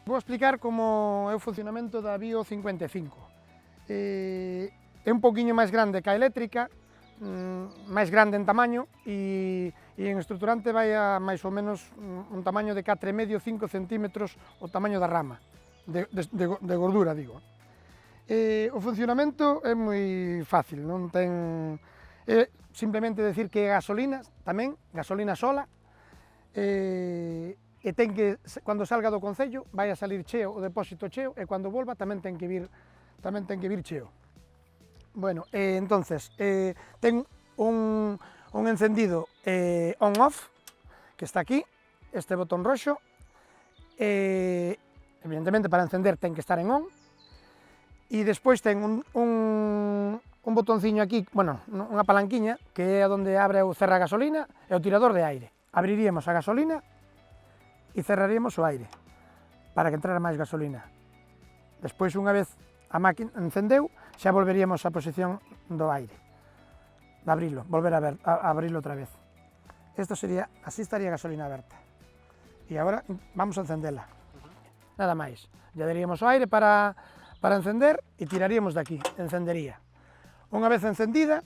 Vou explicar como é o funcionamento da Bio 55. É un pouquiño máis grande que a eléctrica, máis grande en tamaño e en estruturante vai a máis ou menos un tamaño de 4,5-5 centímetros o tamaño da rama, de gordura, digo. O funcionamento é moi fácil, non ten... É simplemente decir que é gasolina tamén, gasolina sola, e ten que, cando salga do concello, vai a salir cheo, o depósito cheo, e cando volva tamén ten que vir cheo. Bueno, entonces, ten un encendido on-off, que está aquí, este botón roxo, evidentemente para encender ten que estar en on, e despois ten un botonciño aquí, bueno, unha palanquiña, que é onde abre ou cerra a gasolina, e o tirador de aire. Abriríamos a gasolina e cerraríamos o aire, para que entrara máis gasolina. Despois, unha vez a máquina encendeu, xa volveríamos á posición do aire, de abrilo, volver a abrilo outra vez. Isto sería, así estaría a gasolina aberta. E agora vamos a encendela. Nada máis. Lle daríamos o aire para encender e tiraríamos de aquí, encendería. Unha vez encendida,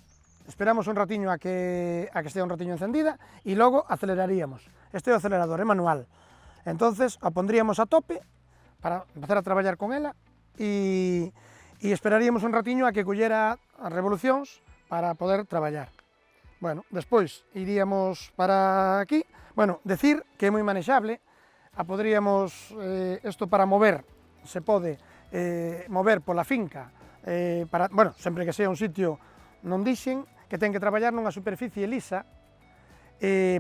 esperamos un ratiño a que estea un ratiño encendida e logo aceleraríamos. Este é o acelerador, é manual. Entonces, a pondríamos a tope para empezar a traballar con ela e esperaríamos un ratiño a que collera as revolucións para poder traballar. Bueno, despois iríamos para aquí. Bueno, decir que é moi manexable, poderíamos, isto para mover, se pode mover pola finca, bueno, sempre que sea un sitio non dixen, que ten que traballar nunha superficie lisa,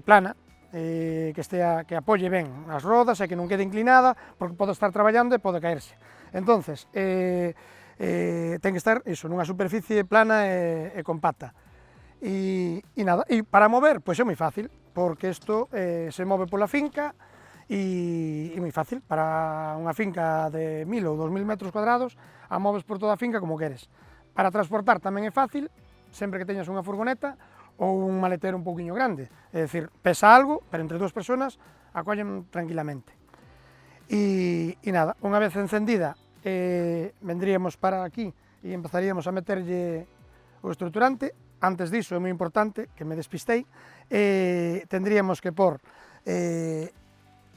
plana, que apoie ben as rodas e que non quede inclinada, porque pode estar traballando e pode caerse. Entonces, ten que estar iso, nunha superficie plana e compacta. E nada, e para mover, pois é moi fácil, porque isto se move pola finca e moi fácil. Para unha finca de 1000 ou 2000 metros cuadrados, a moves por toda a finca como queres. Para transportar tamén é fácil, sempre que teñas unha furgoneta ou un maletero un pouquiño grande, é dicir, pesa algo, pero entre dúas persoas acollen tranquilamente. E nada, unha vez encendida, vendríamos para aquí e empezaríamos a meterlle o estruturante. Antes diso, é moi importante, que me despistei, tendríamos que pôr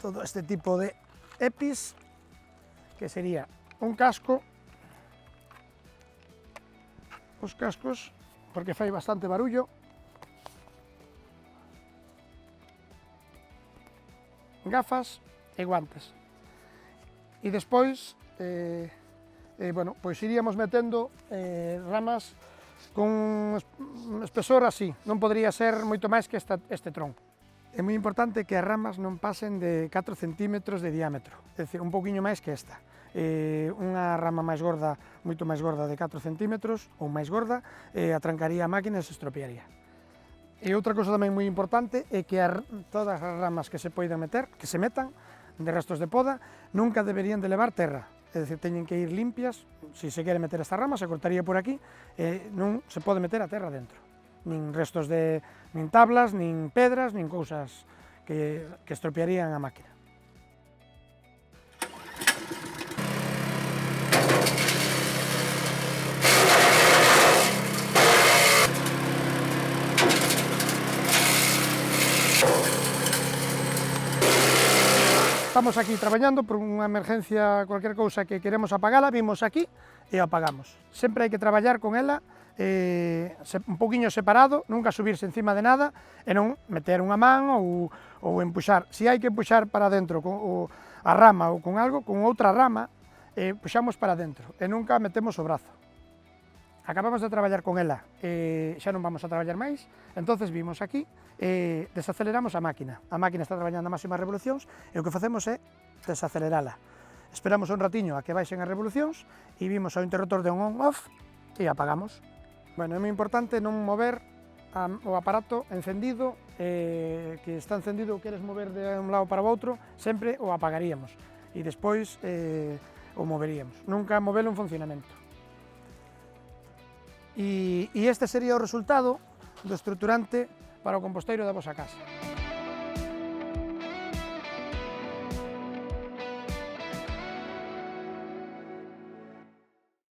todo este tipo de EPIs, que sería un casco, os cascos, porque fai bastante barullo, gafas e guantes. E despois, bueno, pois iríamos metendo ramas con espesor así, non podría ser moito máis que este tronco. É moi importante que as ramas non pasen de 4 centímetros de diámetro, é dicir, un pouquiño máis que esta. Unha rama máis gorda, moito máis gorda de 4 centímetros, ou máis gorda, atrancaría a máquina e se estropearía. E outra cousa tamén moi importante é que todas as ramas que se poidan meter, que se metan, de restos de poda, nunca deberían de levar terra, é dicir, teñen que ir limpias. Se se quere meter esta rama, se cortaría por aquí, non se pode meter a terra dentro, nin restos de, nin tablas, nin pedras, nin cousas que estropearían a máquina. Estamos aquí traballando por unha emergencia, cualquier cousa que queremos apagala, vimos aquí e apagamos. Sempre hai que traballar con ela un pouquiño separado, nunca subirse encima de nada e non meter unha man ou empuxar. Se hai que empuxar para dentro con a rama ou con algo, con outra rama, puxamos para dentro e nunca metemos o brazo. Acabamos de traballar con ela, xa non vamos a traballar máis, entonces vimos aquí, desaceleramos a máquina. A máquina está traballando a máximas revolucións e o que facemos é desacelerala. Esperamos un ratiño a que baixen as revolucións e vimos o interruptor de on-off e apagamos. Bueno, é moi importante non mover o aparato encendido, que está encendido ou queres mover de un lado para o outro, sempre o apagaríamos e despois o moveríamos. Nunca movelo en funcionamento. E este sería o resultado do estruturante para o composteiro da vosa casa.